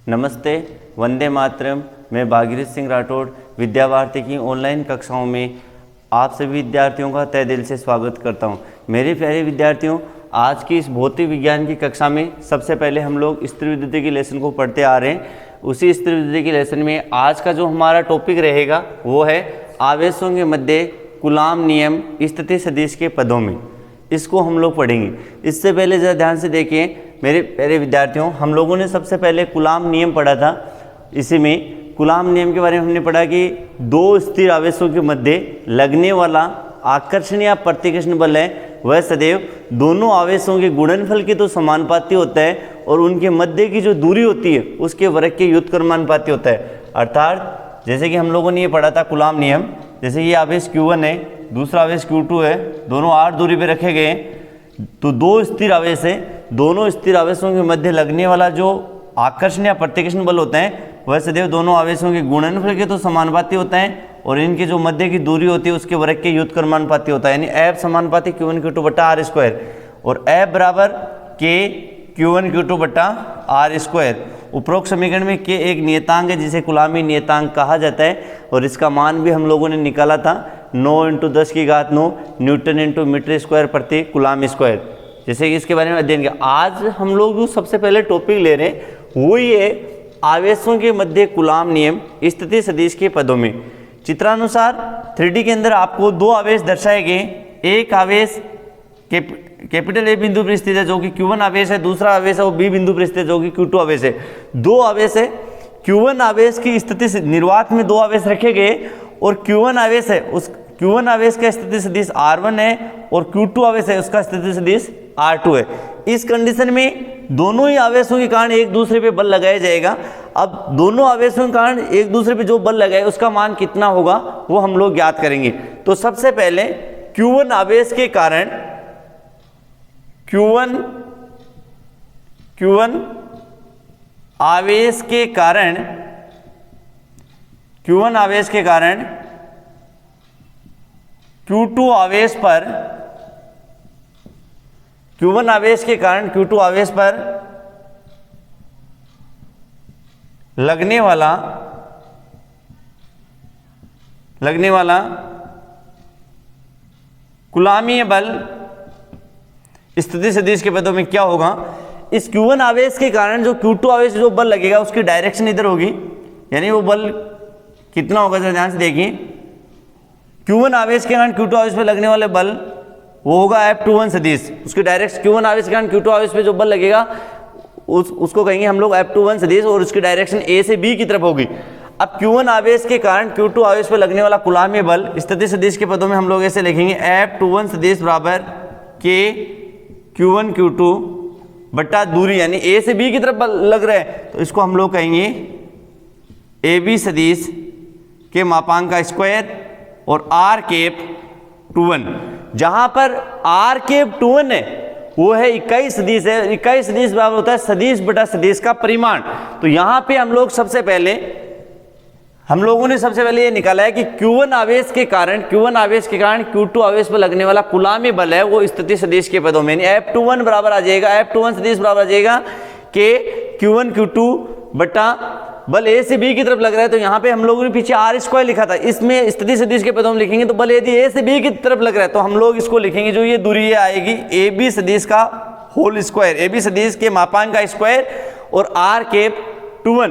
नमस्ते, वंदे मातरम। मैं भागीरथ सिंह राठौड़ विद्या भारती की ऑनलाइन कक्षाओं में आप सभी विद्यार्थियों का तहे दिल से स्वागत करता हूं। मेरे प्यारे विद्यार्थियों, आज की इस भौतिक विज्ञान की कक्षा में सबसे पहले हम लोग स्थिर विद्युत की लेसन को पढ़ते आ रहे हैं। उसी स्थिर विद्युत की लेसन में आज का जो हमारा टॉपिक रहेगा वो है आवेशों के मध्य कूलाम नियम स्थिति सदिश के पदों में। इसको हम लोग पढ़ेंगे। इससे पहले ज़रा ध्यान से देखिए मेरे प्यारे विद्यार्थियों, हम लोगों ने सबसे पहले कूलाम नियम पढ़ा था। इसी में कूलाम नियम के बारे में हमने पढ़ा कि दो स्थिर आवेशों के मध्य लगने वाला आकर्षण या प्रतिकर्षण बल है वह सदैव दोनों आवेशों के गुणनफल के तो समानुपाती होता है और उनके मध्य की जो दूरी होती है उसके वर्ग के व्युत्क्रमानुपाती होता है। अर्थात जैसे कि हम लोगों ने ये पढ़ा था कूलाम नियम, जैसे ये आवेश Q1 है, दूसरा आवेश Q2 है, दोनों r दूरी पे रखे गए, तो दो स्थिर आवेश है, दोनों स्थिर आवेशों के मध्य लगने वाला जो आकर्षण या प्रतिकर्षण बल होता है वह सदैव दोनों आवेशों के गुणनफल के तो समानुपाती होता है और इनके जो मध्य की दूरी होती है उसके वर्ग के व्युत्क्रमानुपाती होता है। यानी F समानुपाती Q1 Q2 बटा r स्क्वायर और F बराबर K Q1 Q2 बटा r स्क्वायर। उपरोक्त समीकरण में K एक नियतांक है जिसे कूलामी नियतांक कहा जाता है और इसका मान भी हम लोगों ने निकाला था 9 × 10⁹ न्यूटन इंटू मीटर स्क्वायर प्रति कूलाम स्क्वायर। जैसे कि इसके बारे में अध्ययन किया। आज हम लोग जो सबसे पहले टॉपिक ले रहे हैं वो ये आवेशों के मध्य कूलाम नियम स्थिति सदिश के पदों में। चित्रानुसार 3D के अंदर आपको दो आवेश दर्शाए गए। एक आवेश कैपिटल A बिंदु पर स्थित है जो कि Q1 आवेश है, दूसरा आवेश है वो B बिंदु पर स्थित है जो कि Q2 आवेश है। दो आवेश है, Q1 आवेश की स्थिति निर्वात में दो आवेश रखे गए और Q1 आवेश है उस Q1 आवेश का स्थिति सदिश R1 है और Q2 आवेश है उसका स्थिति सदिश R2 है। इस कंडीशन में दोनों ही आवेशों के कारण एक दूसरे पे बल लगाया जाएगा। अब दोनों आवेशों के कारण एक दूसरे पे जो बल लगाए उसका मान कितना होगा वो हम लोग ज्ञात करेंगे। तो सबसे पहले Q1 आवेश के कारण Q1 आवेश के कारण Q1 आवेश के कारण Q2 आवेश पर Q1 आवेश के कारण Q2 आवेश पर लगने वाला कूलामीय बल स्थिति सदिश के पदों में क्या होगा। इस Q1 आवेश के कारण जो Q2 आवेश जो बल लगेगा उसकी डायरेक्शन इधर होगी, यानी वो बल कितना होगा जरा ध्यान से देखिए। Q1 आवेश के कारण Q2 आवेश पे लगने वाले बल वो होगा F21 सदिश। उसकी डायरेक्शन Q1 आवेश के कारण Q2 आवेश पे जो बल लगेगा उसको कहेंगे हम लोग F21 सदिश और उसकी डायरेक्शन A से B की तरफ होगी। अब Q1 आवेश के कारण Q2 आवेश पे लगने वाला कूलामीय बल स्थिति सदिश के पदों में हम लोग ऐसे लिखेंगे F21 सदिश बराबर K Q1 Q2 बटा दूरी, यानी A से B की तरफ बल लग रहा है तो इसको हम लोग कहेंगे AB सदिश के मापांक का स्क्वायर और R कैप 21। जहां पर R कैप 21 है वो है इकाई सदिश है। इकाई सदिश बराबर होता है सदिश बटा सदिश का परिमाण। तो यहां पे हम लोगों ने सबसे पहले ये निकाला है कि Q1 आवेश के कारण Q2 आवेश पर लगने वाला कूलामी बल है वो स्थिति सदिश के पदों में F21 बराबर आ जाएगा, F21 सदिश बराबर आ जाएगा कि Q1 Q2 बटा बल A से B की तरफ लग रहा है। तो यहाँ पे हम लोगों ने पीछे R स्क्वायर लिखा था, इसमें स्थिति सदिश के पदों में लिखेंगे तो बल यदि A से B की तरफ लग रहा है तो हम लोग इसको लिखेंगे जो ये दूरी ये आएगी AB सदिश का होल स्क्वायर, AB सदिश के मापांक का स्क्वायर और R कैप 21।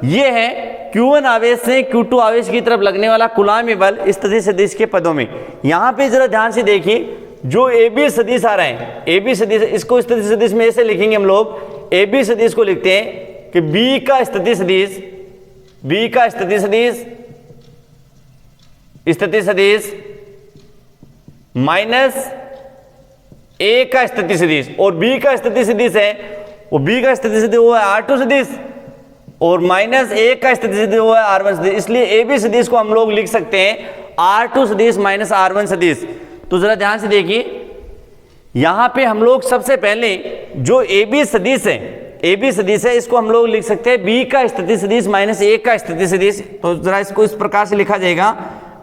ये है Q1 आवेश से Q2 आवेश की तरफ लगने वाला कूलामी बल स्थिति सदिश के पदों में। यहाँ पे जरा ध्यान से देखिए जो AB सदिश आ रहे हैं, AB सदिश इसको स्थिति सदिश में ऐसे लिखेंगे हम लोग। AB सदिश को लिखते हैं कि B का स्थिति सदिश माइनस A का स्थिति सदिश और B का स्थिति सदिश है वो B का स्थिति सदिश वो है R2 सदिश और माइनस A का स्थिति सदिश वो है R1 सदिश। इसलिए AB सदिश को हम लोग लिख सकते हैं R2 सदिश माइनस R1 सदिश। तो जरा ध्यान से देखिए यहां पे हम लोग सबसे पहले जो AB सदिश है इसको हम लोग लिख सकते हैं B का स्थिति सदिश माइनस A का स्थिति सदिश। तो जरा इसको इस प्रकार से लिखा जाएगा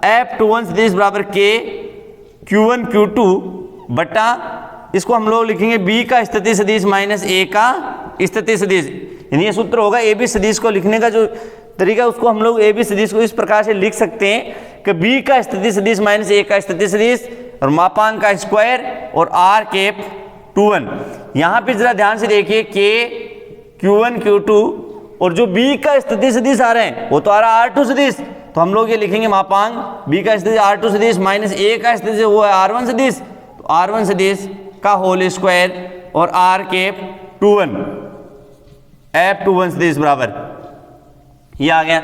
F21 सदिश बराबर K Q1 Q2 बटा इसको हम लोग लिखेंगे B का स्थिति सदिश माइनस A का स्थिति सदिश। यानी ये सूत्र होगा ए बी सदिश को लिखने का जो तरीका, उसको हम लोग ए बी सदिश को इस प्रकार से लिख सकते हैं कि बी का स्थिति सदिश माइनस ए का स्थिति सदिश और मापांक का स्क्वायर और आर कैप 2 1। यहाँ पे जरा ध्यान से देखिए के Q1 Q2 और जो बी का स्थिति सदिश आ रहे हैं वो तो आ रहा है R2 सदिश, तो हम लोग ये लिखेंगे मापांक बी का स्थिति R2 सदिश माइनस ए का स्थिति वो है R1 सदिश, तो R1 सदिश का होल स्क्वायर और आर कैप 2 1 F21 सदिश बराबर ये आ गया।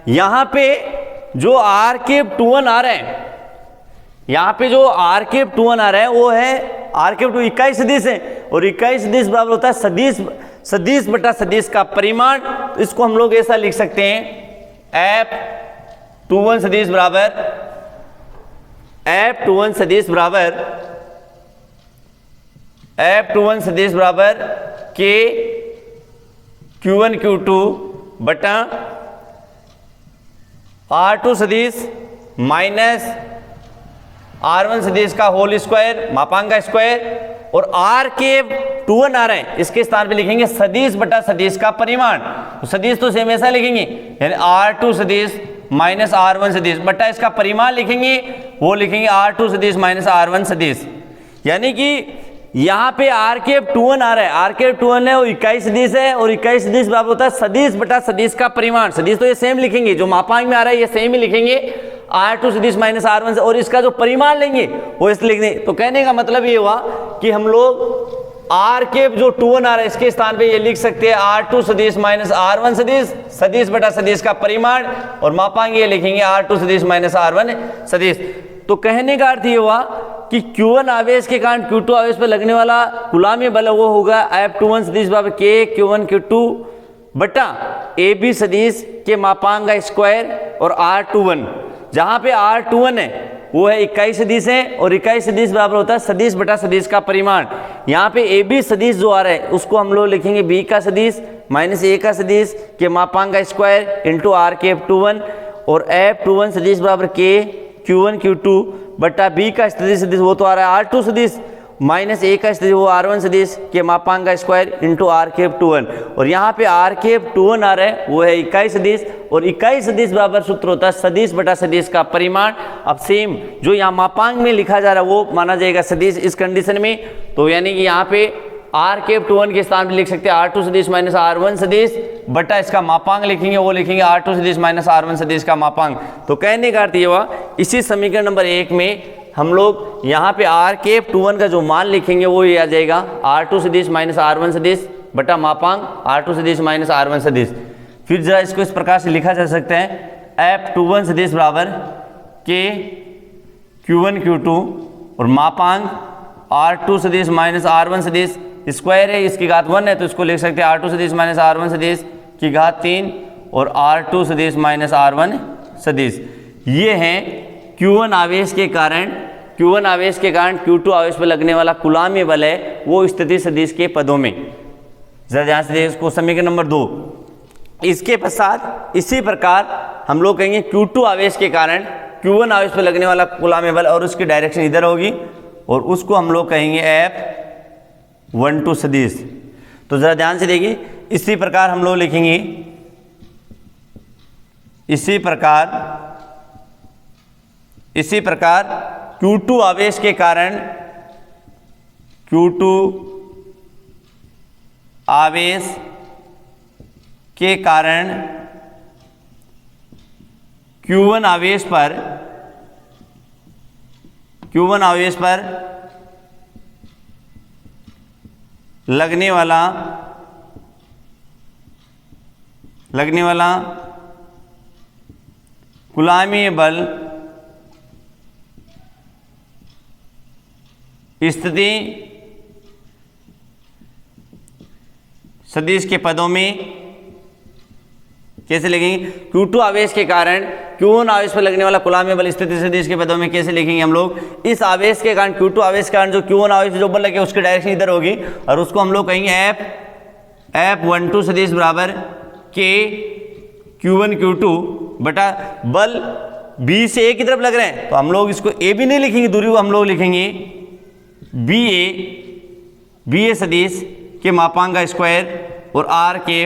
यहाँ पे जो आर कैप 2 1 आ रहे हैं, यहाँ पे जो आर कैप 2 1 आ रहा है वो है आर कैप 2 इकाई सदिश है, और इकाई सदिश बराबर होता है सदिश सदिश बटा सदिश का परिमाण। तो इसको हम लोग ऐसा लिख सकते हैं F21 सदिश बराबर F21 सदिश बराबर F21 सदिश बराबर के Q1 Q2 बटा R2 सदिश माइनस R1 सदिश का होल स्क्वायर मापांक का स्क्वायर और R के 2 1 आ रहे हैं, इसके स्थान पे लिखेंगे सदिश बटा सदिश का परिमाण। तो सदिश तो सेम ऐसा लिखेंगे यानी R2 सदिश माइनस R1 सदिश बटा इसका परिमाण लिखेंगे, वो लिखेंगे R2 सदिश माइनस R1 सदिश। यानी कि यहाँ पे आर के 2 1 आ रहा है, आर के 2 1 है वो इकाई सदिश है, और इकाई सदिश बराबर होता है सदिश बटा सदिश का परिमाण। सदिश तो ये सेम लिखेंगे, जो मापांक में आ रहा है ये सेम ही लिखेंगे R2 सदिश माइनस R1 से, और इसका जो परिमाण लेंगे वो इस लिख देंगे। तो कहने का मतलब ये हुआ कि हम लोग आर के जो 2 1 आ रहा है इसके स्थान पे ये लिख सकते हैं R2 सदिश माइनस R1 सदिश सदिश बटा सदिश का परिमाण, और मापांक ये लिखेंगे R2 सदिश माइनस R1 सदिश। तो कहने का अर्थ ये हुआ कि Q1 आवेश के कारण Q2 आवेश पर लगने वाला कूलामी बल वो होगा F21 सदिश बराबर के Q1 Q2 बटा ए बी सदिश के मापांक का स्क्वायर और R21, जहां पे R21 है वो है इकाई सदिश है, और इकाई सदिश बराबर होता है सदिश बटा सदिश का परिमाण। यहाँ पे ए बी सदिश जो आ रहा है उसको हम लोग लिखेंगे बी का सदिश माइनस ए का सदिश के मापांक का स्क्वायर इंटू आर के F21, और F21 सदिश बराबर के Q1 Q2 बटा बी का स्थिति सदिश वो तो आ रहा है R2 सदिश माइनस ए का स्थिति वो R1 सदिश के मापांक का स्क्वायर इंटू आर के F21, और यहाँ पे आर के F21 आ रहा है वो है इकाई सदिश, और इकाई सदिश बराबर सूत्र होता है सदिश बटा सदिश का परिमाण। अब सेम जो यहाँ मापांक में लिखा जा रहा है वो माना जाएगा सदिश इस कंडीशन में, तो यानी कि यहाँ पे आर के F21 के स्थान पे लिख सकते हैं R2 सदिश माइनस R1 सदिश बटा इसका मापांक लिखेंगे, वो लिखेंगे R2 सदिश माइनस R1 सदिश का मापांक। तो कहने का अर्थ ये हुआ इसी समीकरण नंबर 1 में हम लोग यहाँ पे आर के F21 का जो मान लिखेंगे वो ये आ जाएगा R2 सदिश माइनस R1 सदिश बटा मापांक R2 सदिश माइनस R1 सदिश। फिर जरा इसको इस प्रकार से लिखा जा सकता है F21 सदिश बराबर के Q1 Q2 और मापांक R2 सदिश माइनस R1 सदिश स्क्वायर है, इसकी घात 1 है तो इसको लिख सकते हैं R2 सदिश माइनस R1 सदिश की घात 3 और R2 सदिश माइनस R1 सदिश। ये हैं Q1 आवेश के कारण Q2 आवेश पर लगने वाला कूलामी बल है वो स्थिति सदिश के पदों में। जरा ध्यान से देखिए इसको समीकरण नंबर 2। इसके पश्चात इसी प्रकार हम लोग कहेंगे Q2 आवेश के कारण Q1 आवेश पर लगने वाला कूलामी बल और उसकी डायरेक्शन इधर होगी, और उसको हम लोग कहेंगे F12 सदिश। तो जरा ध्यान से देखिए इसी प्रकार हम लोग लिखेंगे, इसी प्रकार Q2 आवेश के कारण Q2 आवेश के कारण Q1 आवेश पर लगने वाला कूलामी बल स्थिति सदिश के पदों में कैसे लिखेंगे? Q2 आवेश के कारण Q1 आवेश पर लगने वाला कूलामी बल स्थिति सदिश के पदों में कैसे लिखेंगे हम लोग? इस आवेश के कारण Q2 आवेश के कारण जो Q1 आवेश जो बल लगे उसकी डायरेक्शन इधर होगी, और उसको हम लोग कहेंगे F12 सदिश बराबर के Q1 Q2 बटा बल B से A की तरफ लग रहे हैं तो हम लोग इसको A भी नहीं लिखेंगे, दूरी को हम लोग लिखेंगे BA सदिश के मापांक का स्क्वायर और R के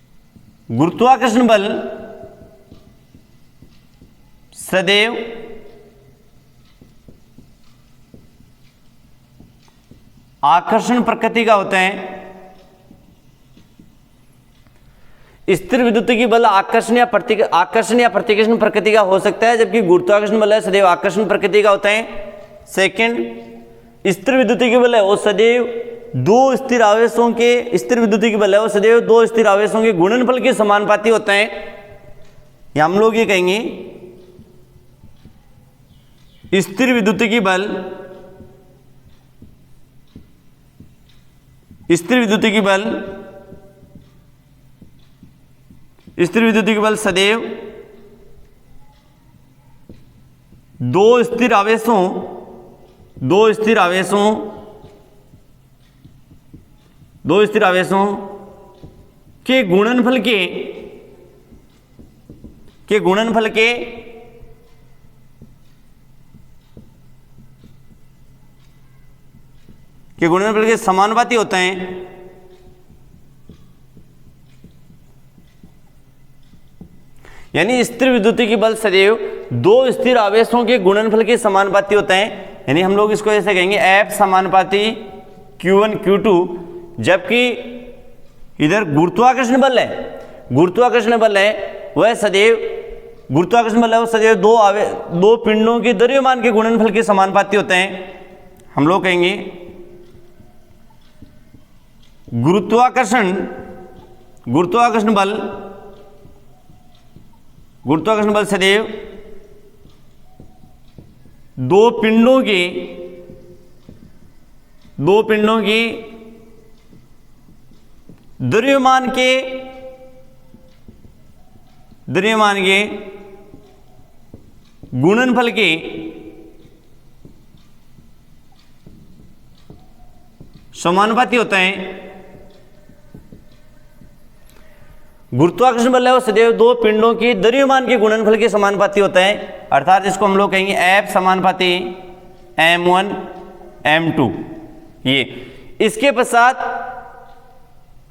गुरुत्वाकर्षण बल सदैव आकर्षण प्रकृति का होता है। स्थिर विद्युतीय बल आकर्षण या प्रतिकर्षण प्रकृति का हो सकता है, जबकि गुरुत्वाकर्षण बल है सदैव आकर्षण प्रकृति का होता है। सेकंड, स्थिर विद्युतीय बल है वो सदैव दो स्थिर आवेशों के गुणनफल के समानुपाती होता है। या हम लोग ये कहेंगे स्थिर विद्युतीय बल सदैव दो स्थिर आवेशों के गुणनफल के समानुपाती होते हैं। यानी स्थिर विद्युतीय बल सदैव दो स्थिर आवेशों के गुणनफल के समानुपाती होते हैं। यानी हम लोग इसको ऐसे कहेंगे F समानुपाती Q1 Q2, जबकि इधर गुरुत्वाकर्षण बल है वह सदैव दो पिंडों के द्रव्यमान के गुणनफल के समानुपाती होते हैं। हम लोग कहेंगे गुरुत्वाकर्षण बल सदैव दो पिंडों के द्रव्यमान के गुणनफल के समानुपाती होता है। गुरुत्वाकर्षण बल है वो सदैव दो पिंडों के द्रव्यमान के गुणनफल के समानुपाती होता है, अर्थात इसको हम लोग कहेंगे F समानुपाती M1 M2। ये इसके पश्चात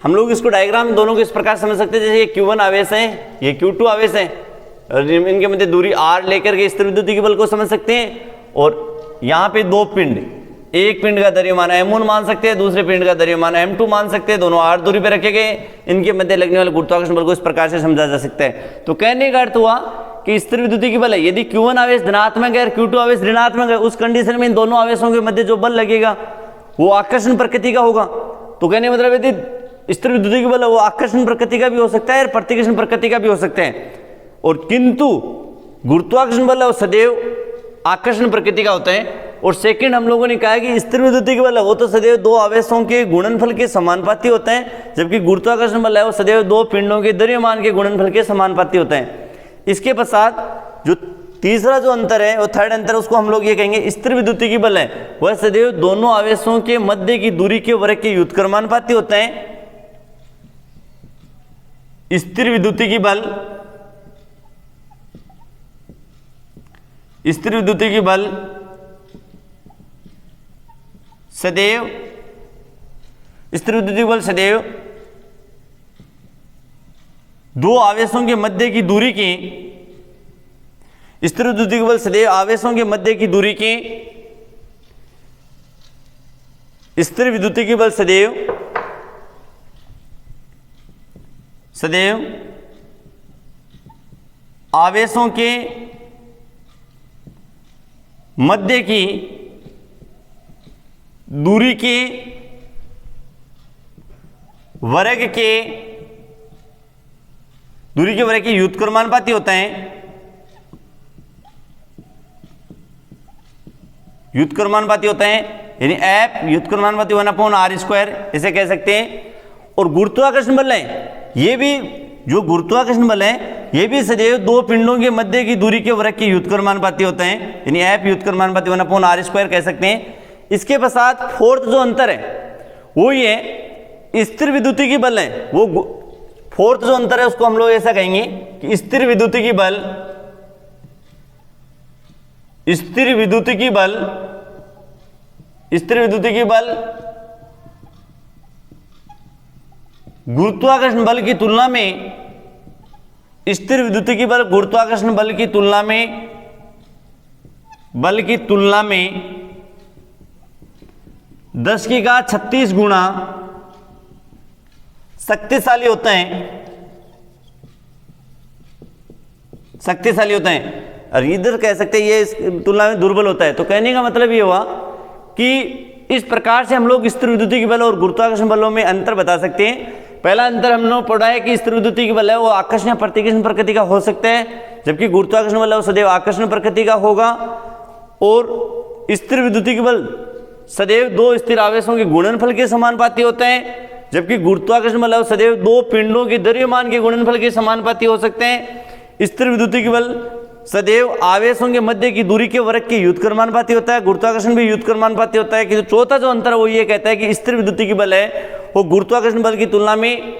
हम लोग इसको डायग्राम दोनों को इस प्रकार समझ सकते हैं, जैसे ये Q1 आवेश है, ये Q2 आवेश है, और इनके मध्य दूरी r लेकर के स्थिर विद्युतीय बल को समझ सकते हैं। और यहाँ पे दो पिंड, एक पिंड का द्रव्यमान M1 मान सकते हैं, दूसरे पिंड का द्रव्यमान M2 मान सकते हैं, दोनों r दूरी पे रखे गए, इनके मध्य लगने वाले गुरुत्वाकर्षण बल को इस प्रकार से समझा जा सकता है। तो कहने का अर्थ हुआ कि स्थिर विद्युतीय बल है, यदि Q1 आवेश धनात्मक है और Q2 आवेश ऋणात्मक है, उस कंडीशन में इन दोनों आवेशों के मध्य जो बल लगेगा वो आकर्षण प्रकृति का होगा। तो कहने मतलब यदि स्थिर विद्युतीय बल है वो आकर्षण प्रकृति का भी हो सकता है और प्रतिकर्षण प्रकृति का भी हो सकता है, और किंतु गुरुत्वाकर्षण बल है वो सदैव आकर्षण प्रकृति का होता है। और सेकंड हम लोगों ने कहा कि स्थिर विद्युतीय बल है वो तो सदैव दो आवेशों के गुणनफल के समानुपाती होते हैं, जबकि गुरुत्वाकर्षण बल है वो सदैव दो पिंडों के द्रव्यमान के गुणनफल के समानुपाती होते हैं। इसके पश्चात जो तीसरा जो अंतर है वो थर्ड अंतर, उसको हम लोग ये कहेंगे स्थिर विद्युतीय बल है वह सदैव दोनों आवेशों के मध्य की दूरी के वर्ग के व्युत्क्रमानुपाती होते हैं। स्थिर विद्युतीय बल सदैव दो आवेशों के मध्य की दूरी की स्थिर विद्युतीय बल सदैव आवेशों के मध्य की दूरी की स्थिर विद्युतीय बल सदैव आवेशों के मध्य की दूरी के वर्ग के व्युत्क्रमानुपाती होता है। यानी F व्युत्क्रमानुपाती 1/r², इसे कह सकते हैं। और गुरुत्वाकर्षण बल है, ये भी जो गुरुत्वाकर्षण बल है ये भी सदैव दो पिंडों के मध्य की दूरी के वर्ग के व्युत्क्रमानुपाती होते हैं, यानी F व्युत्क्रमानुपाती 1/r² कह सकते हैं। इसके पश्चात फोर्थ जो अंतर है वो ये स्थिर विद्युतीय बल है, वो फोर्थ जो अंतर है उसको हम लोग ऐसा कहेंगे कि स्थिर विद्युतीय बल गुरुत्वाकर्षण बल की तुलना में स्थिर विद्युतीय बल गुरुत्वाकर्षण बल की तुलना में 10 की घात 36 गुना शक्तिशाली होते हैं। और इधर कह सकते हैं ये इस तुलना में दुर्बल होता है। तो कहने का मतलब ये हुआ कि इस प्रकार से हम लोग स्थिर विद्युतीय बल और गुरुत्वाकर्षण बलों में अंतर बता सकते हैं। पहला अंतर हमने पढ़ा है कि स्थिर विद्युतीय बल है वो आकर्षण या प्रतिकर्षण प्रकृति का हो सकता है, जबकि गुरुत्वाकर्षण बल है वो सदैव आकर्षण प्रकृति का होगा। और स्थिर विद्युतीय बल सदैव दो स्थिर आवेशों के गुणनफल के समानुपाती होते हैं, जबकि गुरुत्वाकर्षण बल है वो सदैव दो पिंडों के द्रव्यमान के गुणनफल के समानुपाती हो सकते हैं। स्थिर विद्युतीय बल सदैव आवेशों के मध्य की दूरी के वर्ग के व्युत्क्रमानुपाती होता है, गुरुत्वाकर्षण भी व्युत्क्रमानुपाती होता है। कि चौथा जो अंतर है वो ये कहता है कि स्थिर विद्युतीय बल है वो गुरुत्वाकर्षण बल की तुलना में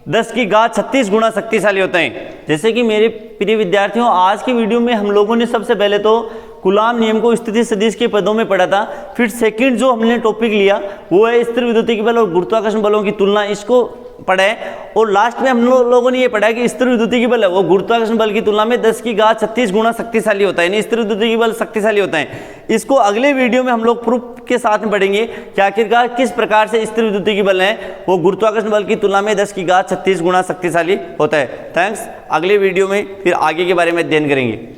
10 की घात 36 गुना शक्तिशाली होते हैं। जैसे कि मेरे प्रिय विद्यार्थियों, आज की वीडियो में हम लोगों ने सबसे पहले तो कूलाम नियम को स्थिति सदिश के पदों में पढ़ा था। फिर सेकंड जो हमने टॉपिक लिया वो है स्थिर विद्युतीय बल और गुरुत्वाकर्षण बलों की तुलना, इसको पढ़ा है। और लास्ट में हम लोगों ने ये पढ़ा है कि स्थिर विद्युतीय बल है वो गुरुत्वाकर्षण बल की तुलना में 10 की घात 36 गुना शक्तिशाली होता है, यानी स्थिर विद्युतीय बल शक्तिशाली होता है। इसको अगले वीडियो में हम लोग प्रूफ के साथ में पढ़ेंगे कि आखिरकार किस प्रकार से स्थिर विद्युतीय बल है वो गुरुत्वाकर्षण बल की तुलना में 10 की घात 36 गुना शक्तिशाली होता है। थैंक्स। अगले वीडियो में फिर आगे के बारे में अध्ययन करेंगे।